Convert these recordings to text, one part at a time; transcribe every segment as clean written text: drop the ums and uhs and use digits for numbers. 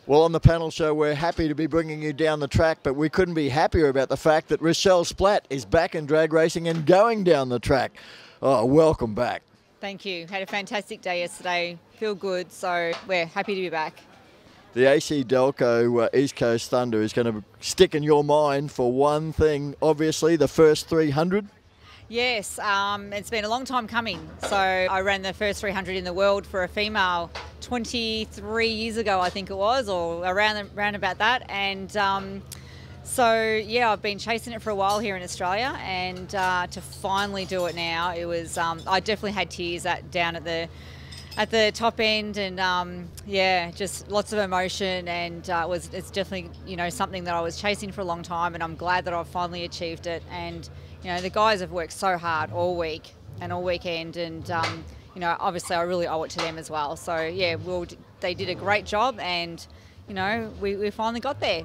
Well, on the panel show, we're happy to be bringing you down the track, but we couldn't be happier about the fact that Rachelle Splatt is back in drag racing and going down the track. Oh, welcome back. Thank you. Had a fantastic day yesterday. Feel good, so we're happy to be back. The AC Delco East Coast Thunder is going to stick in your mind for one thing, obviously, the first 300. Yes, it's been a long time coming. So I ran the first 300 in the world for a female 23 years ago, I think it was, or around about that. And so, yeah, I've been chasing it for a while here in Australia, and to finally do it now, it was, I definitely had tears down at the top end, and yeah, just lots of emotion, and it's definitely, you know, something that I was chasing for a long time, and I'm glad that I've finally achieved it. And you know, the guys have worked so hard all week and all weekend, and you know, obviously I really owe it to them as well. So yeah, they did a great job, and you know, we finally got there.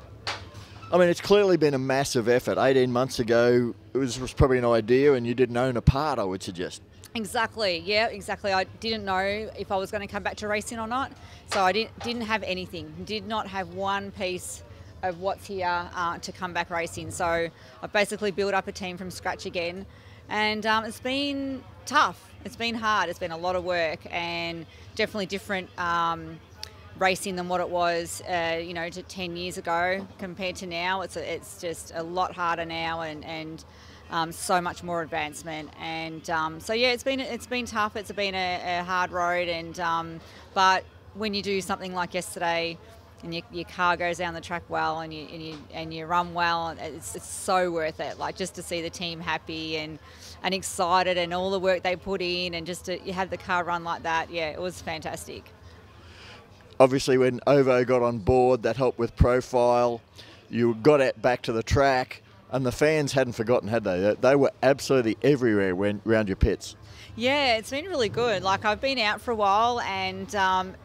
I mean, it's clearly been a massive effort. 18 months ago, it was probably an idea, and you didn't own a part, I would suggest. Exactly, yeah, exactly. I didn't know if I was going to come back to racing or not, so I didn't have anything, did not have one piece of what's here to come back racing. So I basically built up a team from scratch again, and it's been tough, it's been hard, it's been a lot of work, and definitely different racing than what it was you know, 10 years ago compared to now. It's just a lot harder now, and so much more advancement, and so yeah, it's been tough. It's been a hard road, and but when you do something like yesterday, and your car goes down the track well, and you run well, it's so worth it. Like, just to see the team happy and excited, and all the work they put in, and just to you have the car run like that, yeah, it was fantastic. Obviously, when Ovo got on board, that helped with profile. You got back to the track, and the fans hadn't forgotten, had they? They were absolutely everywhere around your pits. Yeah, it's been really good. Like, I've been out for a while, and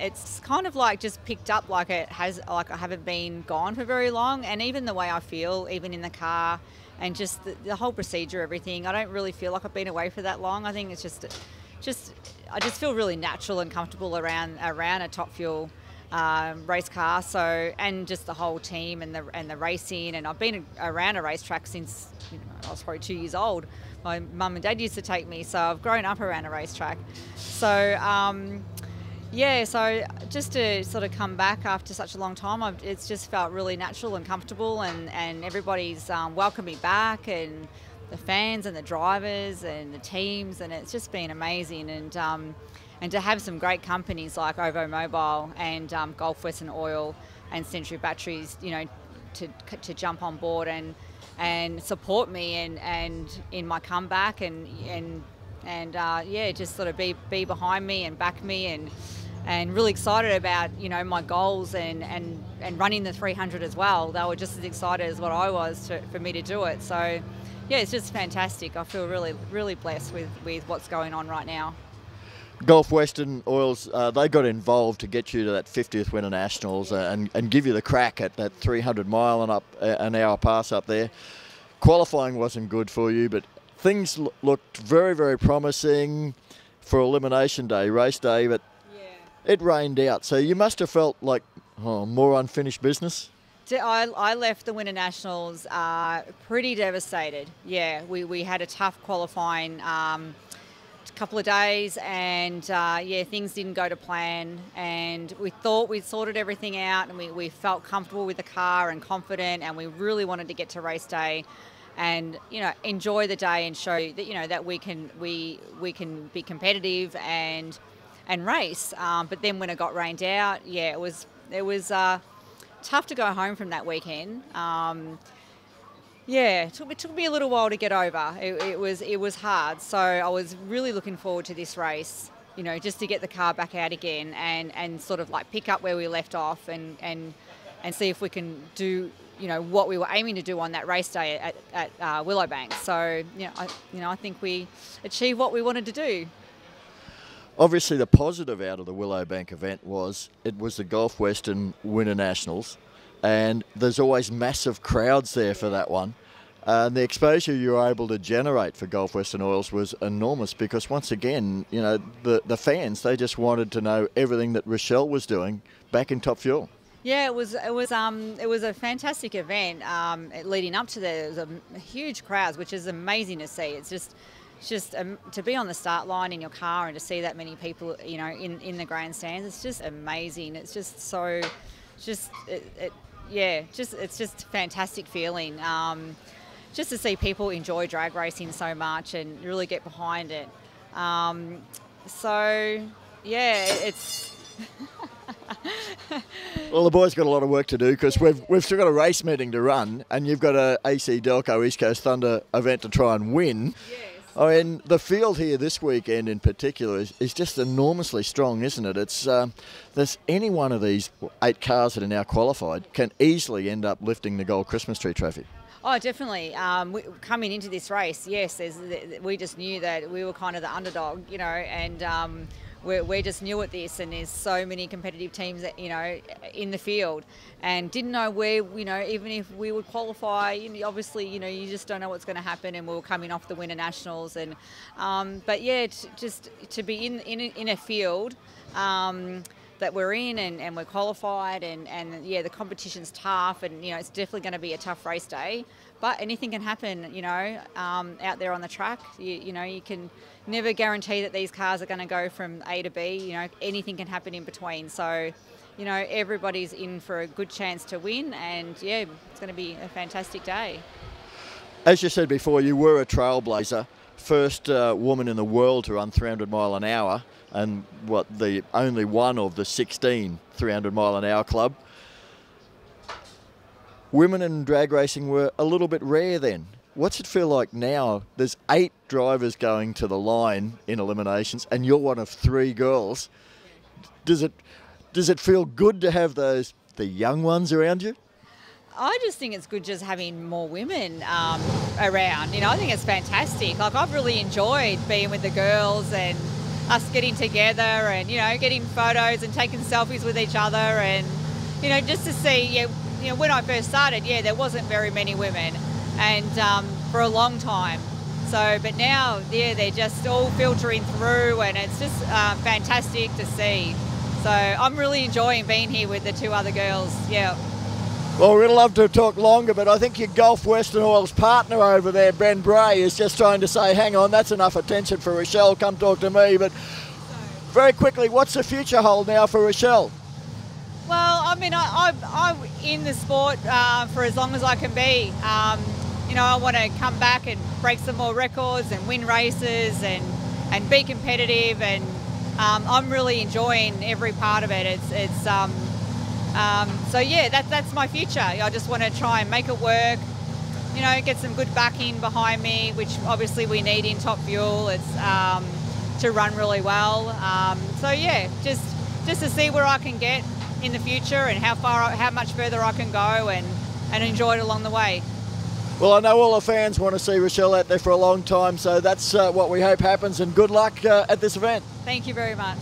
it's kind of like just picked up, like it has, like I haven't been gone for very long, and even the way I feel, even in the car, and just the whole procedure, everything. I don't really feel like I've been away for that long. I think it's just I just feel really natural and comfortable around a top fuel race car. So, and just the whole team and the racing, and I've been around a racetrack since, you know, I was probably 2 years old. My mum and dad used to take me, so I've grown up around a racetrack. So yeah, so just to sort of come back after such a long time, it's just felt really natural and comfortable, and everybody's welcomed me back, and the fans and the drivers and the teams, and it's just been amazing. And to have some great companies like Ovo Mobile and Gulf Western Oil and Century Batteries, you know, to jump on board and support me and in my comeback, and yeah, just sort of be behind me and back me, and really excited about, you know, my goals and running the 300 as well. They were just as excited as what I was for me to do it. So yeah, it's just fantastic. I feel really blessed with what's going on right now. Gulf Western Oils, they got involved to get you to that 50th Winter Nationals and give you the crack at that 300 mile and up an hour pass up there. Qualifying wasn't good for you, but things looked very, very promising for Elimination Day, race day, but yeah, it rained out. So you must have felt like more unfinished business. I left the Winter Nationals pretty devastated. Yeah, we had a tough qualifying couple of days, and yeah, things didn't go to plan, and we thought we'd sorted everything out, and we felt comfortable with the car and confident, and we really wanted to get to race day and, you know, enjoy the day and show that, you know, that we can be competitive and race. But then when it got rained out, yeah, it was tough to go home from that weekend. Yeah, it took me a little while to get over. It was hard. So I was really looking forward to this race, you know, just to get the car back out again and sort of like pick up where we left off and see if we can do, you know, what we were aiming to do on that race day at Willowbank. So, I think we achieved what we wanted to do. Obviously, the positive out of the Willowbank event was it was the Gulf Western Winter Nationals, and there's always massive crowds there for that one. And the exposure you were able to generate for Gulf Western Oils was enormous because, once again, the fans, they just wanted to know everything that Rachelle was doing back in Top Fuel. Yeah, it was a fantastic event. Leading up to there was a huge crowds, which is amazing to see. It's just to be on the start line in your car and to see that many people, you know, in the grandstands. It's just amazing. It's just so, just it's just a fantastic feeling. Just to see people enjoy drag racing so much and really get behind it. So yeah, it's. Well, the boys got a lot of work to do because we've still got a race meeting to run, and you've got a AC Delco East Coast Thunder event to try and win. Yes. I mean, the field here this weekend in particular is just enormously strong, isn't it? It's there's any one of these 8 cars that are now qualified can easily end up lifting the Gold Christmas Tree Trophy. Oh, definitely. Coming into this race, yes, we just knew that we were kind of the underdog, you know, and we're just new at this, and there's so many competitive teams that, you know, in the field, and didn't know where, you know, even if we would qualify, you know, obviously, you know, you just don't know what's going to happen, and we were coming off the Winter Nationals, and but yeah, just to be in a field that we're in, and we're qualified, and yeah, the competition's tough, and you know, it's definitely going to be a tough race day, but anything can happen, you know, out there on the track. You know, you can never guarantee that these cars are going to go from A to B. You know, anything can happen in between. So, you know, everybody's in for a good chance to win, and yeah, it's going to be a fantastic day. As you said before, you were a trailblazer, first woman in the world to run 300 mile an hour, and the only one of the 16 300 mile an hour club. Women in drag racing were a little bit rare then. What's it feel like now? There's 8 drivers going to the line in eliminations, and you're one of 3 girls. Does it feel good to have the young ones around you? I just think it's good just having more women around. You know, I think it's fantastic. Like, I've really enjoyed being with the girls and us getting together and, you know, getting photos and taking selfies with each other, and, you know, just to see, yeah, you know, when I first started, yeah, there wasn't very many women, and for a long time. So, but now, yeah, they're just all filtering through, and it's just fantastic to see. So I'm really enjoying being here with the 2 other girls, yeah. Well, we'd love to talk longer, but I think your Gulf Western Oil's partner over there, Ben Bray, is just trying to say, hang on, that's enough attention for Rachelle, come talk to me. But very quickly, what's the future hold now for Rachelle? Well, I mean, I'm in the sport for as long as I can be. You know, I want to come back and break some more records and win races and be competitive, and I'm really enjoying every part of it. So yeah, that's my future. I just want to try and make it work, you know, get some good backing behind me, which obviously we need in Top Fuel. It's to run really well. So yeah, just to see where I can get in the future, and how much further I can go, and enjoy it along the way. Well, I know all the fans want to see Rachelle out there for a long time, so that's what we hope happens, and good luck at this event. Thank you very much.